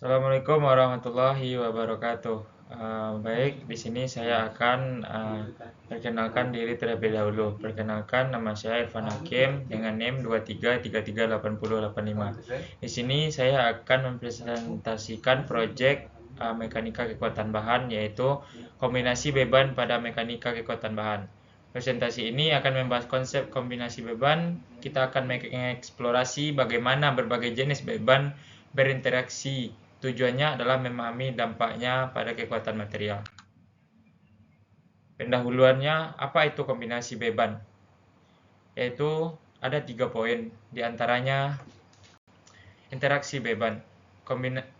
Assalamualaikum warahmatullahi wabarakatuh. Baik, di sini saya akan perkenalkan diri terlebih dahulu. Perkenalkan, nama saya Irfan Hakim dengan NIM 23338085. Di sini saya akan mempresentasikan proyek mekanika kekuatan bahan, yaitu kombinasi beban pada mekanika kekuatan bahan. Presentasi ini akan membahas konsep kombinasi beban. Kita akan mengeksplorasi bagaimana berbagai jenis beban berinteraksi. Tujuannya adalah memahami dampaknya pada kekuatan material. Pendahuluannya, apa itu kombinasi beban? Yaitu ada 3 poin, diantaranya interaksi beban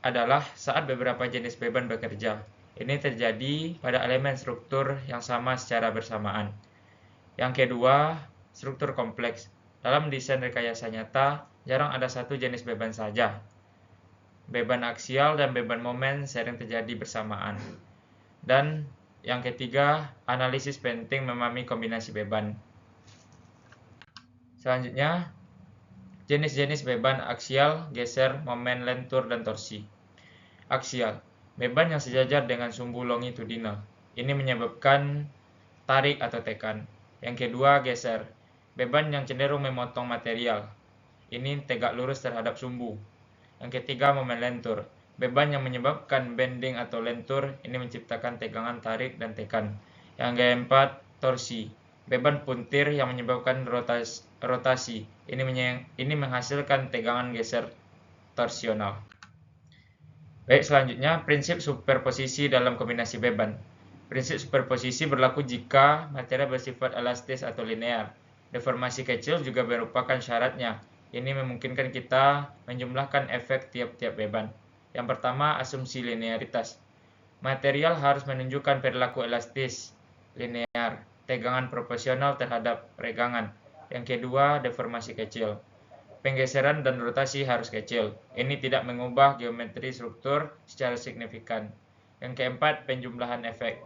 adalah saat beberapa jenis beban bekerja. Ini terjadi pada elemen struktur yang sama secara bersamaan. Yang kedua, struktur kompleks. Dalam desain rekayasa nyata, jarang ada satu jenis beban saja. Beban aksial dan beban momen sering terjadi bersamaan. Dan yang ketiga, analisis penting memahami kombinasi beban. Selanjutnya, jenis-jenis beban aksial, geser, momen, lentur, dan torsi. Aksial, beban yang sejajar dengan sumbu longitudinal. Ini menyebabkan tarik atau tekan. Yang kedua, geser, beban yang cenderung memotong material. Ini tegak lurus terhadap sumbu. Yang ketiga, momen lentur, beban yang menyebabkan bending atau lentur. Ini menciptakan tegangan tarik dan tekan. Yang keempat, torsi, beban puntir yang menyebabkan rotasi. Ini menghasilkan tegangan geser torsional. Baik, selanjutnya prinsip superposisi dalam kombinasi beban. Prinsip superposisi berlaku jika material bersifat elastis atau linear. Deformasi kecil juga merupakan syaratnya. Ini memungkinkan kita menjumlahkan efek tiap-tiap beban. Yang pertama, asumsi linearitas. Material harus menunjukkan perilaku elastis, linear, tegangan proporsional terhadap regangan. Yang kedua, deformasi kecil. Penggeseran dan rotasi harus kecil. Ini tidak mengubah geometri struktur secara signifikan. Yang keempat, penjumlahan efek.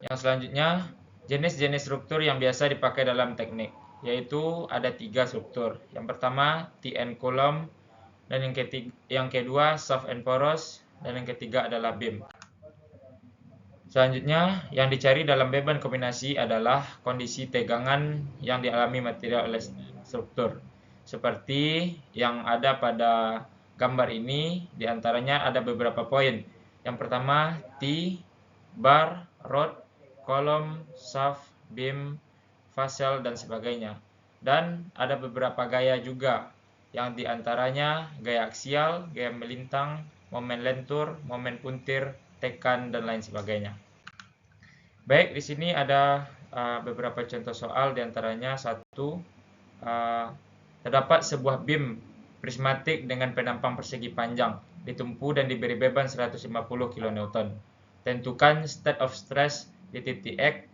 Yang selanjutnya, jenis-jenis struktur yang biasa dipakai dalam teknik, yaitu ada 3 struktur. Yang pertama, TN column, dan yang kedua, soft and porous, dan yang ketiga adalah beam. Selanjutnya, yang dicari dalam beban kombinasi adalah kondisi tegangan yang dialami material oleh struktur. Seperti yang ada pada gambar ini, diantaranya ada beberapa poin. Yang pertama, T, bar, rod, kolom, shaft, beam, fasel, dan sebagainya. Dan ada beberapa gaya juga, yang diantaranya gaya aksial, gaya melintang, momen lentur, momen puntir, tekan, dan lain sebagainya. Baik, di sini ada beberapa contoh soal, diantaranya satu, terdapat sebuah beam prismatik dengan penampang persegi panjang, ditumpu dan diberi beban 150 kN. Tentukan state of stress di titik X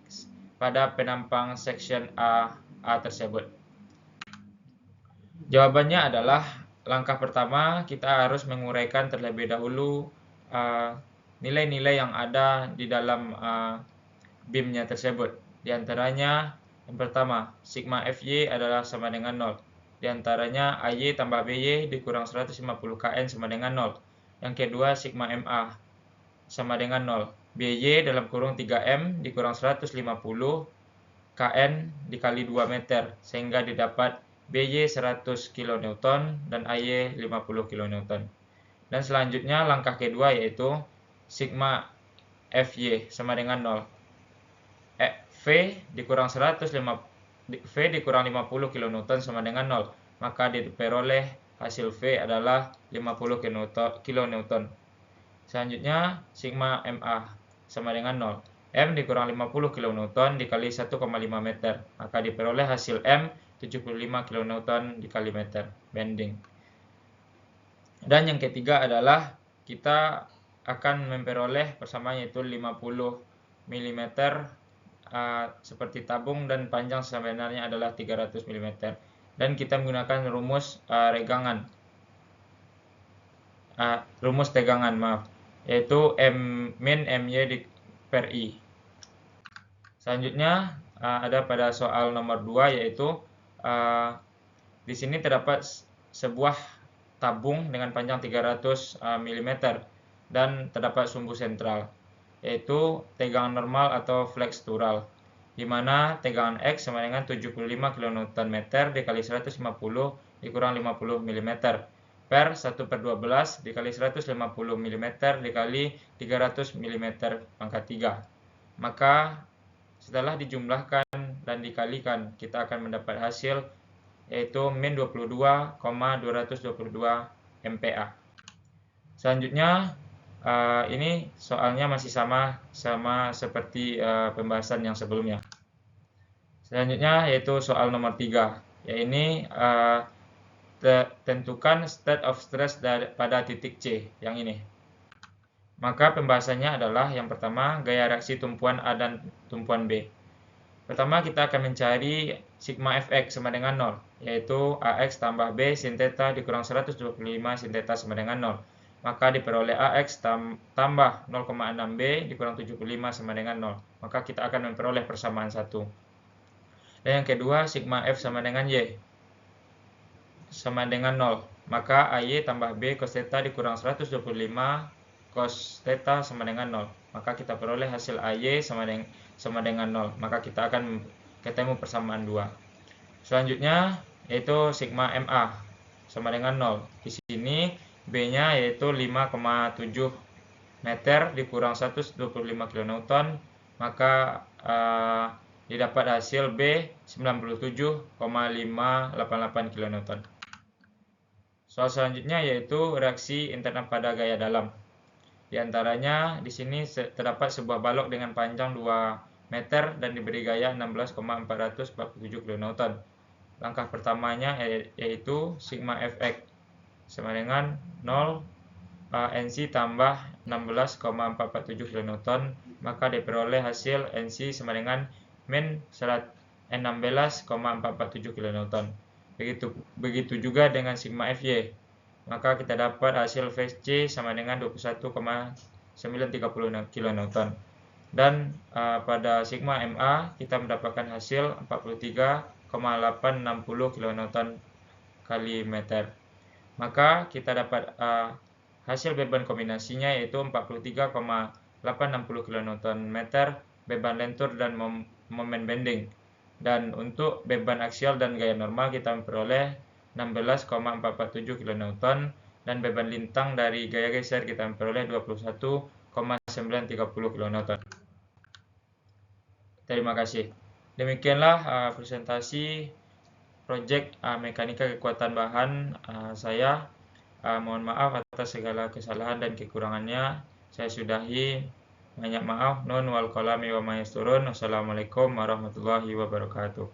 pada penampang section A tersebut. Jawabannya adalah langkah pertama kita harus menguraikan terlebih dahulu nilai-nilai yang ada di dalam beamnya tersebut. Di antaranya yang pertama, sigma Fy adalah sama dengan 0. Di antaranya AY tambah BY dikurang 150 Kn sama dengan 0. Yang kedua, sigma MA sama dengan 0. BY dalam kurung 3M dikurang 150 Kn dikali 2 meter, sehingga didapat BY 100 kN dan AY 50 kN. Dan selanjutnya langkah kedua yaitu sigma Fy sama dengan 0. V dikurang 50 kN sama dengan 0, maka diperoleh hasil V adalah 50 kN. Selanjutnya sigma MA sama dengan 0. M dikurang 50 kN dikali 1,5 meter, maka diperoleh hasil M 75 kN dikali meter bending. Dan yang ketiga adalah kita akan memperoleh persamaan yaitu 50 mm seperti tabung, dan panjang sebenarnya adalah 300 mm. Dan kita menggunakan rumus tegangan, yaitu M min MY per I. Selanjutnya ada pada soal nomor 2, yaitu di sini terdapat sebuah tabung dengan panjang 300 mm dan terdapat sumbu sentral, yaitu tegangan normal atau flexural, di mana tegangan X sama dengan 75 kN dikali 150 dikurang 50 mm per 1/12 dikali 150 mm dikali 300 mm pangkat 3. Maka setelah dijumlahkan dan dikalikan, kita akan mendapat hasil yaitu min 22,222 MPa. Selanjutnya ini soalnya masih sama seperti pembahasan yang sebelumnya. Selanjutnya yaitu soal nomor 3, yaitu tentukan state of stress pada titik C yang ini. Maka pembahasannya adalah yang pertama, gaya reaksi tumpuan A dan tumpuan B. Pertama kita akan mencari sigma fx sama dengan 0, yaitu AX tambah B sin theta dikurang 125 sin theta sama dengan 0. Maka diperoleh AX tambah 0,6B dikurang 75 sama dengan 0. Maka kita akan memperoleh persamaan 1. Dan yang kedua, sigma F sama dengan Y sama dengan 0. Maka AY tambah B cos theta dikurang 125 cos theta sama dengan 0. Maka kita peroleh hasil AY sama dengan 0. Maka kita akan ketemu persamaan 2. Selanjutnya yaitu sigma MA sama dengan 0. Di sini B-nya yaitu 5,7 meter dikurang 125 kN. Maka didapat hasil B 97,588 kN. Soal selanjutnya yaitu reaksi internal pada gaya dalam. Di antaranya di sini terdapat sebuah balok dengan panjang 2 meter dan diberi gaya 16,447 kN. Langkah pertamanya yaitu sigma fx sama dengan 0 NC tambah 16,447 kN. Maka diperoleh hasil NC sama dengan min 16,447 kN. Begitu juga dengan sigma Fy. Maka kita dapat hasil Vc sama dengan 21,930 kN. Dan pada sigma Ma kita mendapatkan hasil 43,860 kN kali meter. Maka kita dapat hasil beban kombinasinya yaitu 43,860 kN beban lentur dan momen bending. Dan untuk beban aksial dan gaya normal kita memperoleh 16,447 kN dan beban lintang dari gaya geser kita memperoleh 21,930 kN. Terima kasih. Demikianlah presentasi proyek mekanika kekuatan bahan saya. Mohon maaf atas segala kesalahan dan kekurangannya. Saya sudahi. Banyak maaf. Nun wal qalami wa ma yasturun. Wassalamualaikum warahmatullahi wabarakatuh.